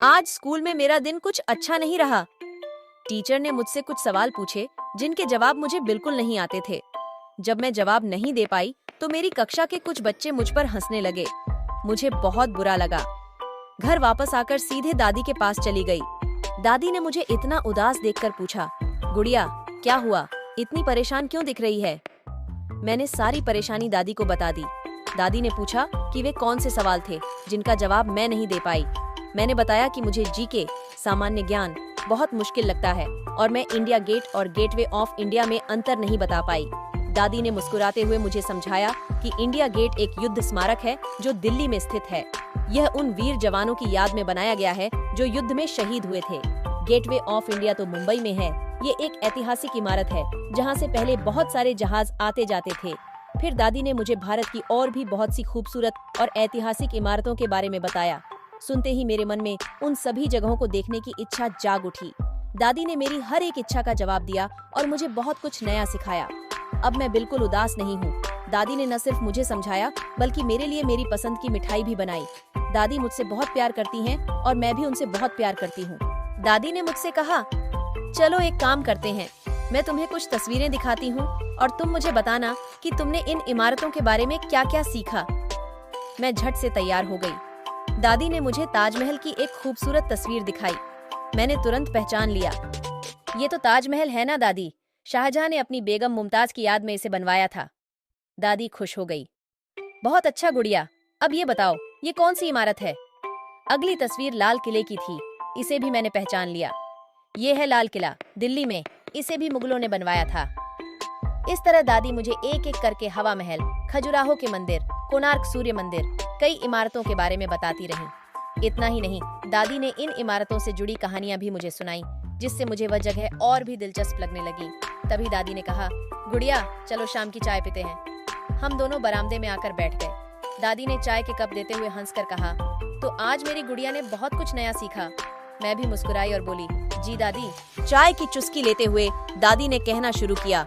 आज स्कूल में मेरा दिन कुछ अच्छा नहीं रहा। टीचर ने मुझसे कुछ सवाल पूछे जिनके जवाब मुझे बिल्कुल नहीं आते थे। जब मैं जवाब नहीं दे पाई तो मेरी कक्षा के कुछ बच्चे मुझ पर हंसने लगे। मुझे बहुत बुरा लगा। घर वापस आकर सीधे दादी के पास चली गई। दादी ने मुझे इतना उदास देखकर पूछा, गुड़िया क्या हुआ, इतनी परेशान क्यों दिख रही है? मैंने सारी परेशानी दादी को बता दी। दादी ने पूछा कि वे कौन से सवाल थे जिनका जवाब मैं नहीं दे पाई। मैंने बताया कि मुझे जीके सामान्य ज्ञान बहुत मुश्किल लगता है और मैं इंडिया गेट और गेटवे ऑफ इंडिया में अंतर नहीं बता पाई। दादी ने मुस्कुराते हुए मुझे समझाया कि इंडिया गेट एक युद्ध स्मारक है जो दिल्ली में स्थित है। यह उन वीर जवानों की याद में बनाया गया है जो युद्ध में शहीद हुए थे। गेटवे ऑफ इंडिया तो मुंबई में है। ये एक ऐतिहासिक इमारत है जहाँ से पहले बहुत सारे जहाज आते जाते थे। फिर दादी ने मुझे भारत की और भी बहुत सी खूबसूरत और ऐतिहासिक इमारतों के बारे में बताया। सुनते ही मेरे मन में उन सभी जगहों को देखने की इच्छा जाग उठी। दादी ने मेरी हर एक इच्छा का जवाब दिया और मुझे बहुत कुछ नया सिखाया। अब मैं बिल्कुल उदास नहीं हूँ। दादी ने न सिर्फ मुझे समझाया बल्कि मेरे लिए मेरी पसंद की मिठाई भी बनाई। दादी मुझसे बहुत प्यार करती हैं और मैं भी उनसे बहुत प्यार करती हूँ। दादी ने मुझसे कहा, चलो एक काम करते हैं, मैं तुम्हें कुछ तस्वीरें दिखाती हूँ और तुम मुझे बताना कि तुमने इन इमारतों के बारे में क्या क्या सीखा। मैं झट से तैयार हो गई। दादी ने मुझे ताजमहल की एक खूबसूरत तस्वीर दिखाई। मैंने तुरंत पहचान लिया। ये तो ताजमहल है ना दादी, शाहजहां ने अपनी बेगम मुमताज की याद में इसे बनवाया था। दादी खुश हो गई। बहुत अच्छा गुड़िया, अब ये बताओ ये कौन सी इमारत है? अगली तस्वीर लाल किले की थी। इसे भी मैंने पहचान लिया। ये है लाल किला दिल्ली में, इसे भी मुगलों ने बनवाया था। इस तरह दादी मुझे एक एक करके हवा महल, खजुराहो के मंदिर, कोणार्क सूर्य मंदिर, कई इमारतों के बारे में बताती रही। इतना ही नहीं, दादी ने इन इमारतों से जुड़ी कहानियां भी मुझे सुनाई, जिससे मुझे वह जगह और भी दिलचस्प लगने लगी। तभी दादी ने कहा, गुड़िया चलो शाम की चाय पीते हैं। हम दोनों बरामदे में आकर बैठ गए। दादी ने चाय के कप देते हुए हंसकर कहा, तो आज मेरी गुड़िया ने बहुत कुछ नया सीखा। मैं भी मुस्कुराई और बोली, जी दादी। चाय की चुस्की लेते हुए दादी ने कहना शुरू किया,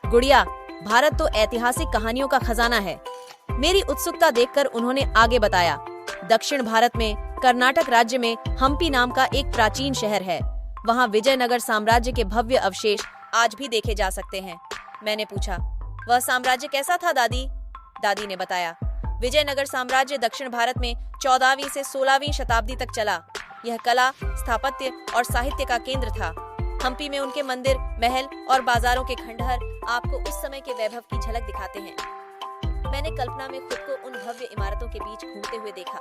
गुड़िया भारत तो ऐतिहासिक कहानियों का खजाना है। मेरी उत्सुकता देखकर उन्होंने आगे बताया, दक्षिण भारत में कर्नाटक राज्य में हम्पी नाम का एक प्राचीन शहर है। वहाँ विजयनगर साम्राज्य के भव्य अवशेष आज भी देखे जा सकते हैं। मैंने पूछा, वह साम्राज्य कैसा था दादी? दादी ने बताया, विजयनगर साम्राज्य दक्षिण भारत में 14वीं से 16वीं शताब्दी तक चला। यह कला, स्थापत्य और साहित्य का केंद्र था। हम्पी में उनके मंदिर, महल और बाजारों के खंडहर आपको उस समय के वैभव की झलक दिखाते हैं। मैंने कल्पना में खुद को उन भव्य इमारतों के बीच घूमते हुए देखा।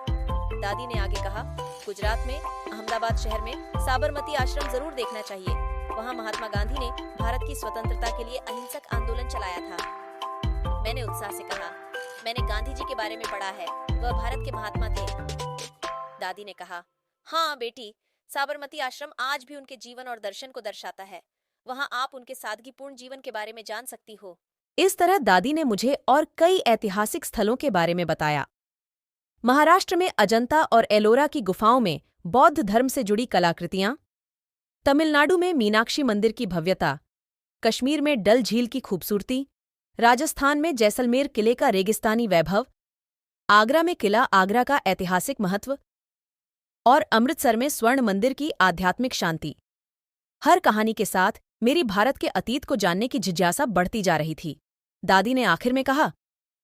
दादी ने आगे कहा, गुजरात में अहमदाबाद शहर में साबरमती आश्रम जरूर देखना चाहिए। वहाँ महात्मा गांधी ने भारत की स्वतंत्रता के लिए अहिंसक आंदोलन चलाया था। मैंने उत्साह से कहा, मैंने गांधी जी के बारे में पढ़ा है, वह भारत के महात्मा थे। दादी ने कहा, हाँ बेटी, साबरमती आश्रम आज भी उनके जीवन और दर्शन को दर्शाता है। वहाँ आप उनके सादगीपूर्ण जीवन के बारे में जान सकती हो। इस तरह दादी ने मुझे और कई ऐतिहासिक स्थलों के बारे में बताया। महाराष्ट्र में अजंता और एलोरा की गुफाओं में बौद्ध धर्म से जुड़ी कलाकृतियां, तमिलनाडु में मीनाक्षी मंदिर की भव्यता, कश्मीर में डल झील की खूबसूरती, राजस्थान में जैसलमेर किले का रेगिस्तानी वैभव, आगरा में किला आगरा का ऐतिहासिक महत्व और अमृतसर में स्वर्ण मंदिर की आध्यात्मिक शांति। हर कहानी के साथ मेरी भारत के अतीत को जानने की जिज्ञासा बढ़ती जा रही थी। दादी ने आखिर में कहा,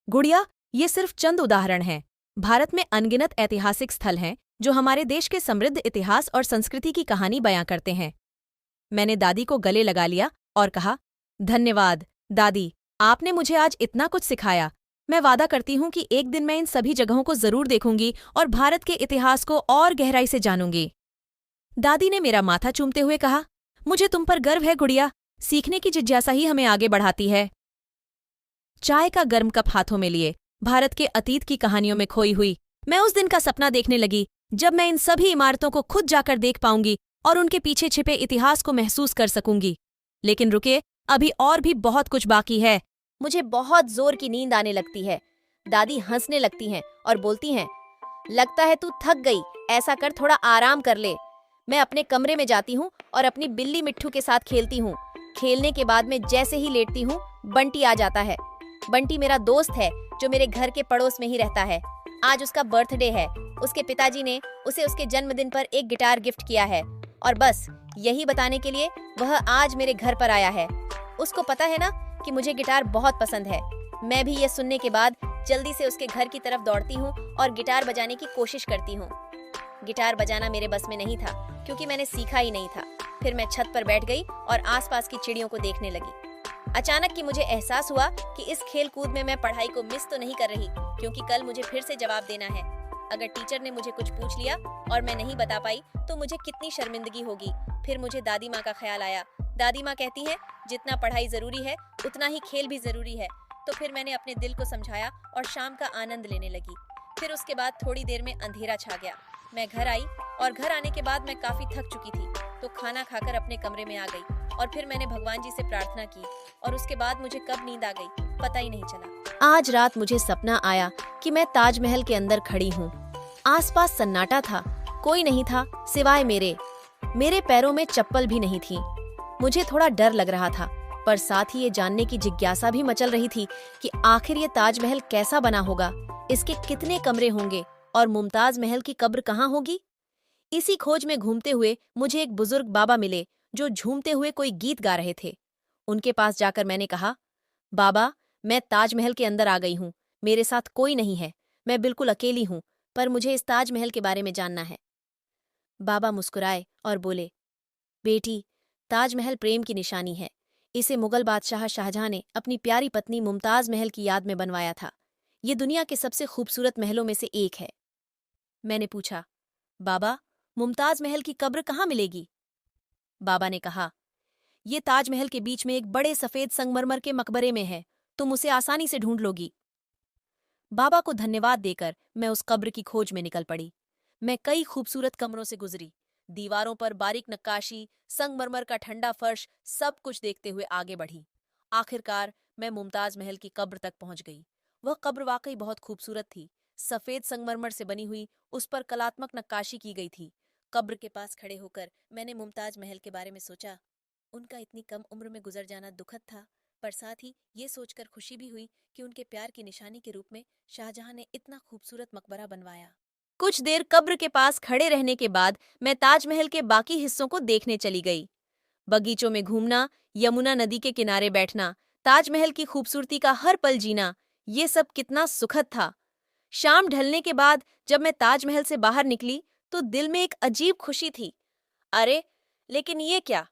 गुड़िया ये सिर्फ चंद उदाहरण हैं। भारत में अनगिनत ऐतिहासिक स्थल हैं जो हमारे देश के समृद्ध इतिहास और संस्कृति की कहानी बयां करते हैं। मैंने दादी को गले लगा लिया और कहा, धन्यवाद दादी, आपने मुझे आज इतना कुछ सिखाया। मैं वादा करती हूँ कि एक दिन मैं इन सभी जगहों को जरूर देखूंगी और भारत के इतिहास को और गहराई से जानूंगी। दादी ने मेरा माथा चूमते हुए कहा, मुझे तुम पर गर्व है गुड़िया, सीखने की जिज्ञासा ही हमें आगे बढ़ाती है। चाय का गर्म कप हाथों में लिए भारत के अतीत की कहानियों में खोई हुई मैं उस दिन का सपना देखने लगी जब मैं इन सभी इमारतों को खुद जाकर देख पाऊंगी और उनके पीछे छिपे इतिहास को महसूस कर सकूंगी। लेकिन रुकिए, अभी और भी बहुत कुछ बाकी है। मुझे बहुत जोर की नींद आने लगती है। दादी हंसने लगती हैं और बोलती हैं, लगता है तू थक गई, ऐसा कर थोड़ा आराम कर ले। मैं अपने कमरे में जाती हूँ और अपनी बिल्ली मिट्ठू के साथ खेलती हूँ। खेलने के बाद में जैसे ही लेटती हूँ, बंटी आ जाता है। बंटी मेरा दोस्त है जो मेरे घर के पड़ोस में ही रहता है। आज उसका बर्थडे है। उसके पिताजी ने उसे उसके जन्मदिन पर एक गिटार गिफ्ट किया है और बस यही बताने के लिए वह आज मेरे घर पर आया है। उसको पता है ना कि मुझे गिटार बहुत पसंद है। मैं भी ये सुनने के बाद जल्दी से उसके घर की तरफ दौड़ती हूँ और गिटार बजाने की कोशिश करती हूँ। गिटार बजाना मेरे बस में नहीं था क्योंकि मैंने सीखा ही नहीं था। फिर मैं छत पर बैठ गई और आसपास की चिड़ियों को देखने लगी। अचानक कि मुझे एहसास हुआ कि इस खेल कूद में मैं पढ़ाई को मिस तो नहीं कर रही, क्योंकि कल मुझे फिर से जवाब देना है। अगर टीचर ने मुझे कुछ पूछ लिया और मैं नहीं बता पाई तो मुझे कितनी शर्मिंदगी होगी। फिर मुझे दादी माँ का ख्याल आया। दादी माँ कहती है जितना पढ़ाई जरूरी है उतना ही खेल भी जरूरी है। तो फिर मैंने अपने दिल को समझाया और शाम का आनंद लेने लगी। फिर उसके बाद थोड़ी देर में अंधेरा छा गया। मैं घर आई और घर आने के बाद मैं काफी थक चुकी थी, तो खाना खाकर अपने कमरे में आ गई और फिर मैंने भगवान जी से प्रार्थना की और उसके बाद मुझे कब नींद आ गई पता ही नहीं चला। आज रात मुझे सपना आया कि मैं ताजमहल के अंदर खड़ी हूँ। आसपास सन्नाटा था, कोई नहीं था सिवाय मेरे पैरों में चप्पल भी नहीं थी। मुझे थोड़ा डर लग रहा था, पर साथ ही ये जानने की जिज्ञासा भी मचल रही थी कि आखिर ये ताजमहल कैसा बना होगा, इसके कितने कमरे होंगे और मुमताज महल की कब्र कहाँ होगी। इसी खोज में घूमते हुए मुझे एक बुजुर्ग बाबा मिले जो झूमते हुए कोई गीत गा रहे थे। उनके पास जाकर मैंने कहा, बाबा, मैं ताजमहल के अंदर आ गई हूँ। मेरे साथ कोई नहीं है, मैं बिल्कुल अकेली हूँ, पर मुझे इस ताजमहल के बारे में जानना है। बाबा मुस्कुराए और बोले, बेटी, ताजमहल प्रेम की निशानी है। इसे मुगल बादशाह शाहजहां ने अपनी प्यारी पत्नी मुमताज महल की याद में बनवाया था। ये दुनिया के सबसे खूबसूरत महलों में से एक है। मैंने पूछा, बाबा, मुमताज महल की कब्र कहाँ मिलेगी? बाबा ने कहा, ये ताजमहल के बीच में एक बड़े सफेद संगमरमर के मकबरे में है, तुम उसे आसानी से ढूंढ लोगी। बाबा को धन्यवाद देकर मैं उस कब्र की खोज में निकल पड़ी। मैं कई खूबसूरत कमरों से गुजरी। दीवारों पर बारीक नक्काशी, संगमरमर का ठंडा फर्श, सब कुछ देखते हुए आगे बढ़ी। आखिरकार मैं मुमताज महल की कब्र तक पहुंच गई। वह कब्र वाकई बहुत खूबसूरत थी। सफेद संगमरमर से बनी हुई, उस पर कलात्मक नक्काशी की गई थी। कब्र के पास खड़े होकर मैंने मुमताज महल के बारे में सोचा। उनका इतनी कम उम्र में गुजर जाना दुखद था, पर साथ ही ये सोचकर खुशी भी हुई कि उनके प्यार की निशानी के रूप में शाहजहां ने इतना खूबसूरत मकबरा बनवाया। कुछ देर कब्र के पास खड़े रहने के बाद मैं ताजमहल के बाकी हिस्सों को देखने चली गई। बगीचों में घूमना, यमुना नदी के किनारे बैठना, ताजमहल की खूबसूरती का हर पल जीना, ये सब कितना सुखद था। शाम ढलने के बाद जब मैं ताजमहल से बाहर निकली तो दिल में एक अजीब खुशी थी। अरे, लेकिन ये क्या?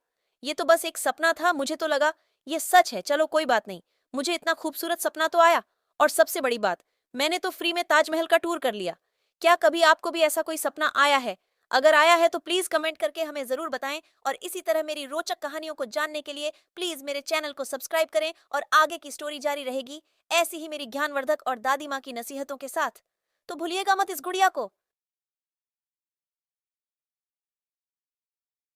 ये तो बस एक सपना था। मुझे तो लगा ये सच है। चलो कोई बात नहीं, मुझे इतना खूबसूरत सपना तो आया, और सबसे बड़ी बात, मैंने तो फ्री में ताजमहल का टूर कर लिया। क्या कभी आपको भी ऐसा कोई सपना आया है? अगर आया है तो प्लीज कमेंट करके हमें जरूर बताएं, और इसी तरह मेरी रोचक कहानियों को जानने के लिए प्लीज मेरे चैनल को सब्सक्राइब करें और आगे की स्टोरी जारी रहेगी ऐसी ही मेरी ज्ञानवर्धक और दादी माँ की नसीहतों के साथ। तो भूलिएगा मत इस गुड़िया को।